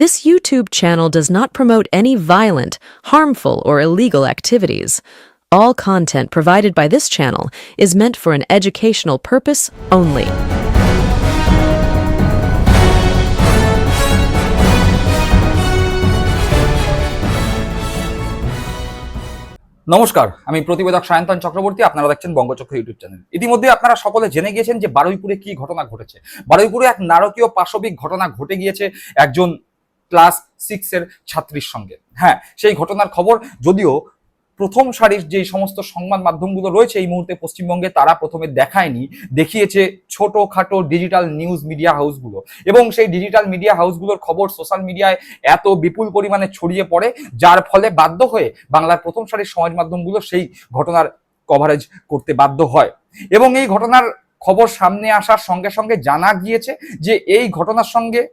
This YouTube channel does not promote any violent, harmful, or illegal activities. All content provided by this channel is meant for an educational purpose only. নমস্কার, আমি প্রতিবেদক সায়ন্তন চক্রবর্তী। আপনারা দেখছেন বঙ্গচক্র YouTube channel. ইতিমধ্যে আপনারা সকলে জেনে গিয়েছেন যে বারুইপুরে কি ঘটনা ঘটেছে। বারুইপুরে এক নারকীয় পাশবিক ঘটনা ঘটে গিয়েছে একজন ক্লাস 6 এর ছাত্রীর সঙ্গে। হ্যাঁ, সেই ঘটনার খবর যদিও প্রথম সারির যে সমস্ত সংবাদ মাধ্যমগুলো রয়েছে এই মুহূর্তে পশ্চিমবঙ্গে, তারা প্রথমে দেখায়নি, দেখিয়েছে ছোটখাটো ডিজিটাল নিউজ মিডিয়া হাউসগুলো। এবং সেই ডিজিটাল মিডিয়া হাউসগুলোর খবর সোশ্যাল মিডিয়ায় এত বিপুল পরিমাণে ছড়িয়ে পড়ে, যার ফলে বাধ্য হয়ে বাংলার প্রথম সারির সমাজ মাধ্যমগুলো সেই ঘটনার কভারেজ করতে বাধ্য হয়। এবং এই ঘটনার খবর সামনে আসার সঙ্গে সঙ্গে জানা গিয়েছে যে এই ঘটনার সঙ্গে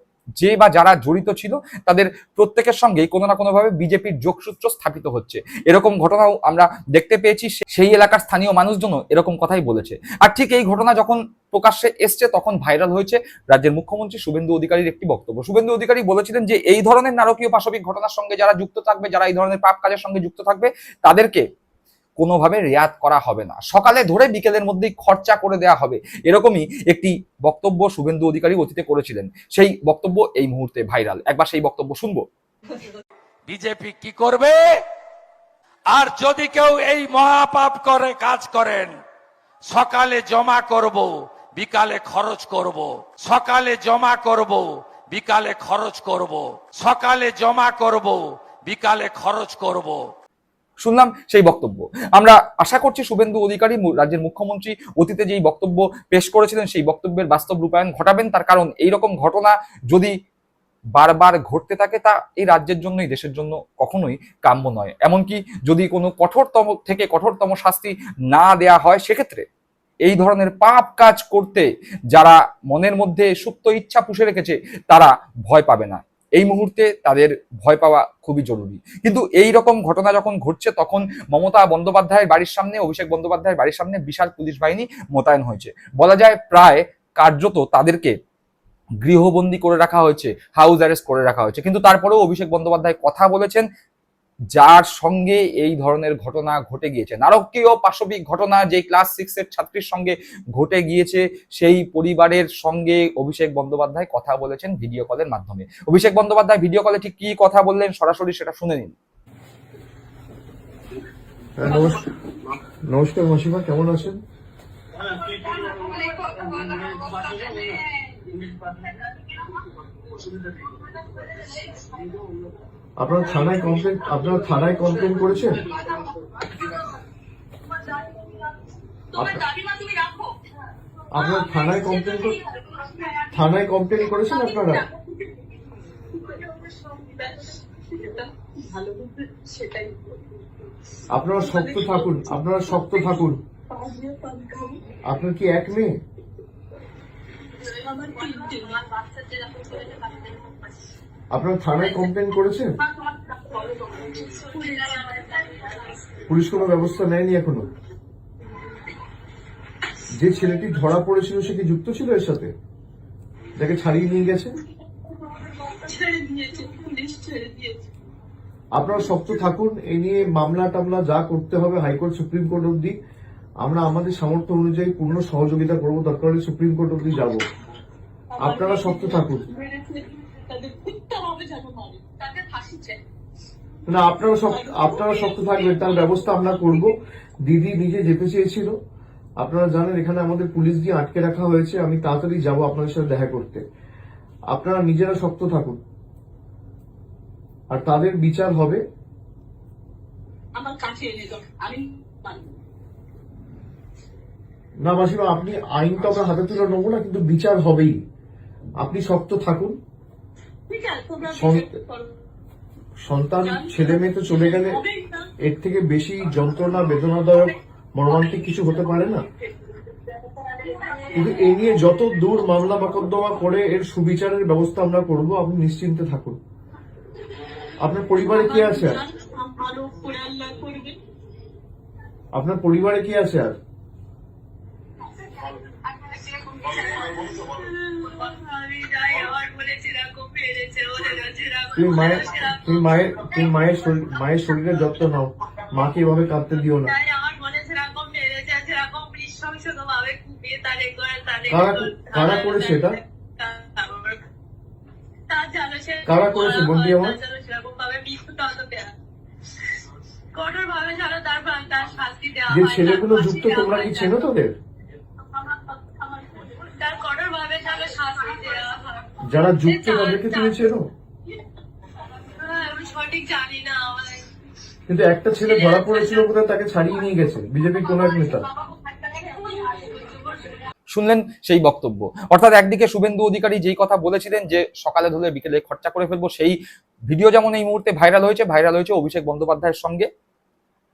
যে বা যারা জড়িত ছিল তাদের প্রত্যেকের সঙ্গেই কোনো না কোনোভাবে বিজেপির যোগসূত্র স্থাপিত হচ্ছে। এরকম ঘটনাও আমরা দেখতে পেয়েছি। সেই এলাকার স্থানীয় মানুষজনও এরকম কথাই বলেছে। আর ঠিক এই ঘটনা যখন প্রকাশ্যে এসছে তখন ভাইরাল হয়েছে রাজ্যের মুখ্যমন্ত্রী শুভেন্দু অধিকারীর একটি বক্তব্য। শুভেন্দু অধিকারী বলেছিলেন যে এই ধরনের নারকীয় পাশবিক ঘটনার সঙ্গে যারা যুক্ত থাকবে, যারা এই ধরনের পাপ কাজের সঙ্গে যুক্ত থাকবে, তাদেরকে কোনোভাবে রেয়াত করা হবে না, সকালে ধরে বিকেলের মধ্যেই খরচা করে দেওয়া হবে। এরকমই একটি বক্তব্য শুভেন্দু অধিকারী অতীতে করেছিলেন। সেই বক্তব্য এই মুহূর্তে ভাইরাল। একবার সেই বক্তব্য শুনবো। বিজেপি কি করবে? আর যদি কেউ এই মহাপাপ করে কাজ করেন, সকালে জমা করব, বিকালে খরচ করব, সকালে জমা করব, বিকালে খরচ করব, সকালে জমা করব, বিকালে খরচ করব। শুনলাম সেই বক্তব্য। আমরা আশা করছি শুভেন্দু অধিকারী রাজ্যের মুখ্যমন্ত্রী অতীতে যেই বক্তব্য পেশ করেছিলেন সেই বক্তব্যের বাস্তব রূপায়ণ ঘটাবেন। তার কারণ এইরকম ঘটনা যদি বারবার ঘটতে থাকে তা এই রাজ্যের জন্যই, দেশের জন্য কখনোই কাম্য নয়। এমনকি যদি কোনো কঠোরতম থেকে কঠোরতম শাস্তি না দেয়া হয়, সেক্ষেত্রে এই ধরনের পাপ কাজ করতে যারা মনের মধ্যে সুপ্ত ইচ্ছা পুষে রেখেছে তারা ভয় পাবে না। এই মুহূর্তে তাদের ভয় পাওয়া খুবই জরুরি। কিন্তু এই রকম ঘটনা যখন ঘটছে তখন মমতা বন্দ্যোপাধ্যায়ের বাড়ির সামনে, অভিষেক বন্দ্যোপাধ্যায়ের বাড়ির সামনে বিশাল পুলিশ বাহিনী মোতায়েন হয়েছে। বলা যায় প্রায় কার্যত তাদেরকে গৃহবন্দী করে রাখা হয়েছে, হাউস অ্যারেস্ট করে রাখা হয়েছে। কিন্তু তারপরেও অভিষেক বন্দ্যোপাধ্যায় কথা বলেছেন, যার সঙ্গে এই ধরনের ঘটনা ঘটে গিয়েছে, নারকীয় পাশবিক ঘটনা যে ক্লাস 6 এর ছাত্রীর সঙ্গে ঘটে গিয়েছে, সেই পরিবারের সঙ্গে অভিষেক বন্দ্যোপাধ্যায় কথা বলেছেন ভিডিও কলের মাধ্যমে। অভিষেক বন্দ্যোপাধ্যায় ভিডিও কলে ঠিক কি কথা বললেন সরাসরি সেটা শুনে নিন। নমস্কার মাসিমা, কেমন আছেন? আপনারা থানায় কমপ্লেন করেছেন? আপনারা থানায় কমপ্লেন করেছেন? আপনারা শক্ত থাকুন, আপনার কি এক মেয়ে? আপনারা থানায় কমপ্লেন করেছেন? পুলিশ কোনো ব্যবস্থা নেয়নি এখনো? যে ছেলেটি ধরা পড়েছিল সে কি যুক্ত ছিল এর সাথে, যাকে ছাড়িয়ে নিয়ে গেছে? আপনারা শক্ত থাকুন। এই নিয়ে মামলা টামলা যা করতে হবে হাইকোর্ট, সুপ্রিম কোর্ট অব্দি আমরা আমাদের সামর্থ্য অনুযায়ী পূর্ণ সহযোগিতা করবো। দরকার হলে সুপ্রিম কোর্ট অব্দি যাবো। আপনারা শক্ত থাকুন। না, আপনারা শক্ত থাকবেন, তার ব্যবস্থা আমরা করব। দিদি নিজে যেতে চেয়েছিল, আপনারা জানেন এখানে আমাদের পুলিশ দিয়ে আটকে রাখা হয়েছে। আমি তাড়াতাড়ি যাব আপনাদের সাথে দেখা করতে। আপনারা নিজেরা শক্ত থাকুন, আর তাদের বিচার হবে। না মাসিমা, আপনি আইন তো আমরা হাতে তুলে নেবো না, কিন্তু বিচার হবেই। আপনি শক্ত থাকুন। সন্তান, ছেলে মেয়ে তো চলে গেলে এর থেকে বেশি যন্ত্রণা, বেদনাদায়ক, মর্মান্তিক কিছু হতে পারে না। কিন্তু এ নিয়ে যত দূর মামলা মোকদ্দমা করে এর সুবিচারের ব্যবস্থা আমরা করব। আপনি নিশ্চিন্তে থাকুন। আপনার পরিবারে কি আছে আর? আপনার পরিবারে কি আছে আর? তাই আমার বলে যেরকম মেরেছে ওদেরও যেরকম তুমি মায়ের শরীরের যত্ন নাও, মাকে এভাবে কাঁদতে দিও না। তাই আমার মনে যেরকম মেরেছে যেরকম নৃশংসত ভাবে কুপিয়ে তারে করে কারা করেছে এটা? তার জানো সে কারা করেছে বন্দি আমার? সেরকম ভাবে মৃত্যু দণ্ড দেয়া কঠোর ভাবে যেন তার শাস্তি দেওয়া যে হয়, ছেলেগুলো তার যুক্ত, ফাঁসি তোমরা দেওয়া কি হয়, চেনো তাদের? তার কঠোর ভাবে যেন শাস্তি দেওয়া হয়। যারা যুক্ত তাদেরকে তুমি চেনো? আমি সঠিক জানি না কিন্তু একটা ছেলে ধরা পড়েছিল কোথায়, তাকে ছাড়িয়ে নিয়ে গেছে বিজেপির কোন এক নেতা। শুনলেন সেই বক্তব্য। অর্থাৎ একদিকে শুভেন্দু অধিকারী যেই কথা বলেছিলেন যে সকালে ধরে বিকেলে খরচা করে ফেলবো, সেই ভিডিও যেমন এই মুহূর্তে ভাইরাল হয়েছে অভিষেক বন্দ্যোপাধ্যায়ের সঙ্গে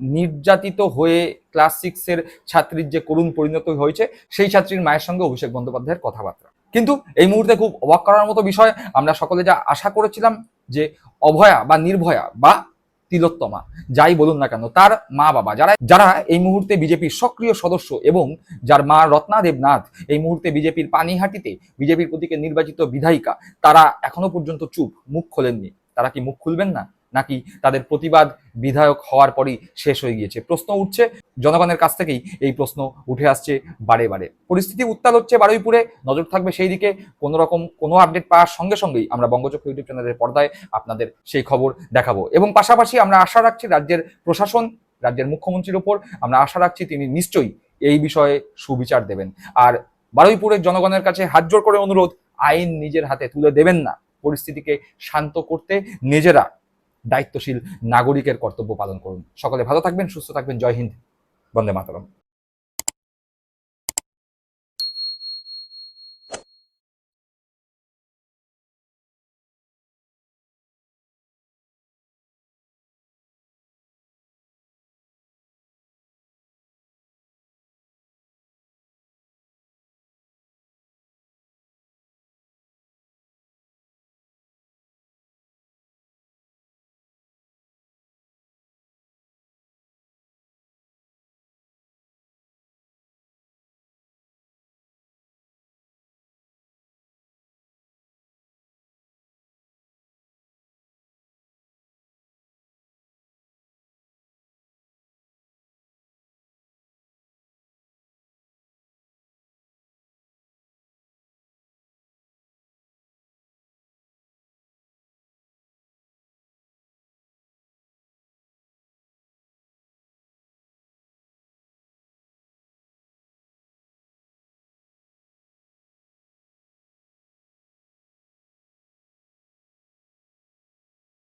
নির্যাতিত হয়ে ক্লাস 6-এর ছাত্রীর যে করুণ পরিণতি হয়েছে সেই ছাত্রীর মায়ের সঙ্গে অভিষেক বন্দ্যোপাধ্যায়ের কথাবার্তা। কিন্তু এই মুহূর্তে খুব অবাক করার মতো বিষয়, আমরা সকলে যা আশা করেছিলাম যে অভয়া বা নির্ভয়া বা তিলোত্তমা যাই বলুন না কেন, তার মা বাবা যারা এই মুহূর্তে বিজেপির সক্রিয় সদস্য এবং যার মা রত্না দেবনাথ এই মুহূর্তে বিজেপির পানিহাটিতে বিজেপির প্রতীকে নির্বাচিত বিধায়িকা, তারা এখনো পর্যন্ত চুপ, মুখ খোলেননি। তারা কি মুখ খুলবেন না, নাকি তাদের প্রতিবাদ বিধায়ক হওয়ার পরই শেষ হয়ে গিয়েছে? প্রশ্ন উঠছে, জনগণের কাছ থেকেই এই প্রশ্ন উঠে আসছে বারে বারে। পরিস্থিতি উত্তাল হচ্ছে বারুইপুরে, নজর থাকবে সেই দিকে। কোনো আপডেট পাওয়ার সঙ্গে সঙ্গেই আমরা বঙ্গচক্র ইউটিউব চ্যানেলের পর্দায় আপনাদের সেই খবর দেখাবো। এবং পাশাপাশি আমরা আশা রাখছি রাজ্যের প্রশাসন, রাজ্যের মুখ্যমন্ত্রীর উপর আমরা আশা রাখছি তিনি নিশ্চয়ই এই বিষয়ে সুবিচার দেবেন। আর বারুইপুরের জনগণের কাছে হাত জোড় করে অনুরোধ, আইন নিজের হাতে তুলে দেবেন না। পরিস্থিতিকে শান্ত করতে নিজেরা দায়িত্বশীল নাগরিকের কর্তব্য পালন করুন। সকলে ভালো থাকবেন, সুস্থ থাকবেন। জয় হিন্দ, বন্দে মাতরম।